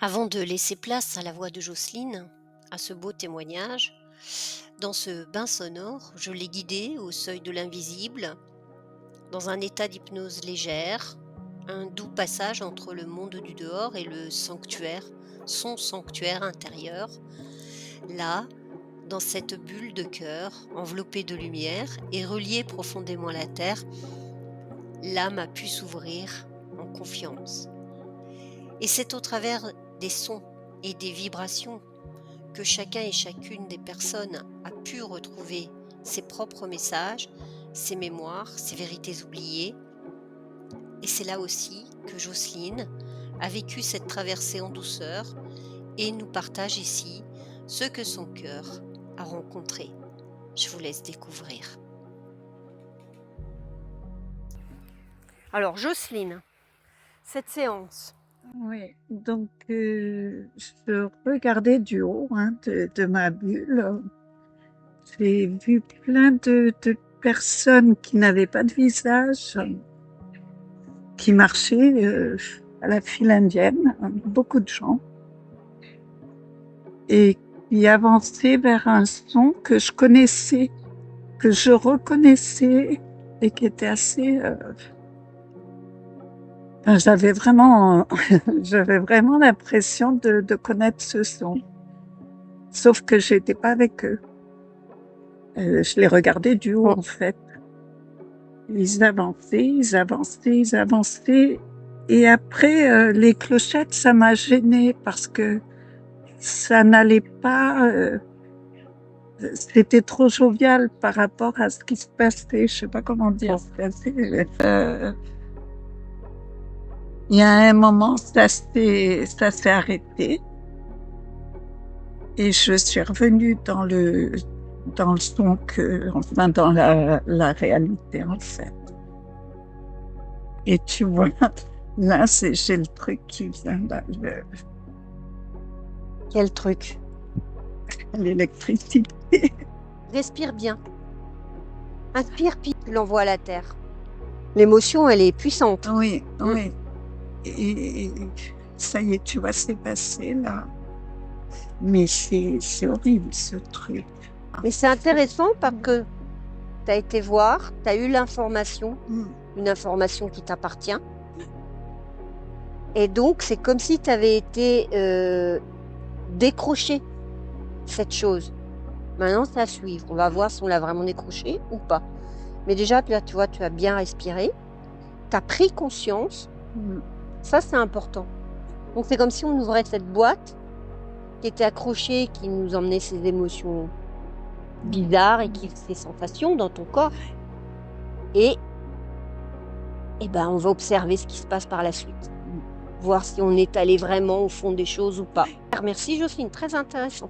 Avant de laisser place à la voix de Jocelyne, à ce beau témoignage, dans ce bain sonore, je l'ai guidée au seuil de l'invisible, dans un état d'hypnose légère, un doux passage entre le monde du dehors et le sanctuaire, son sanctuaire intérieur. Là, dans cette bulle de cœur, enveloppée de lumière et reliée profondément à la terre, l'âme a pu s'ouvrir en confiance. Et c'est au travers des sons et des vibrations que chacun et chacune des personnes a pu retrouver ses propres messages, ses mémoires, ses vérités oubliées. Et c'est là aussi que Jocelyne a vécu cette traversée en douceur et nous partage ici ce que son cœur a rencontré. Je vous laisse découvrir. Alors Jocelyne, cette séance. Oui, donc je regardais du haut de ma bulle. J'ai vu plein de personnes qui n'avaient pas de visage, qui marchaient à la file indienne, beaucoup de gens, et qui avançaient vers un son que je connaissais, que je reconnaissais et qui était assez... j'avais vraiment, j'avais vraiment l'impression de connaître ce son. Sauf que j'étais pas avec eux. Je les regardais du haut, en fait. Ils avançaient, ils avançaient, ils avançaient. Et après, les clochettes, ça m'a gênée parce que ça n'allait pas, c'était trop jovial par rapport à ce qui se passait. Je sais pas comment dire. Il y a un moment, ça s'est arrêté. Et je suis revenue dans le son enfin, dans la réalité, en fait. Et tu vois, là, j'ai le truc qui vient, là, Quel truc? l'électricité. Respire bien. Inspire, puis tu l'envoies à la terre. L'émotion, elle est puissante. Oui, oui. Et ça y est, tu vois, c'est passé, là. Mais c'est horrible, ce truc. Mais c'est intéressant parce que tu as été voir, tu as eu l'information, une information qui t'appartient. Et donc, c'est comme si tu avais été décroché cette chose. Maintenant, c'est à suivre. On va voir si on l'a vraiment décroché ou pas. Mais déjà, là, tu vois, tu as bien respiré. Tu as pris conscience. Ça, c'est important. Donc, c'est comme si on ouvrait cette boîte qui était accrochée, qui nous emmenait ces émotions bizarres et ces sensations dans ton corps. Et ben, on va observer ce qui se passe par la suite. Voir si on est allé vraiment au fond des choses ou pas. Merci Jocelyne, très intéressant.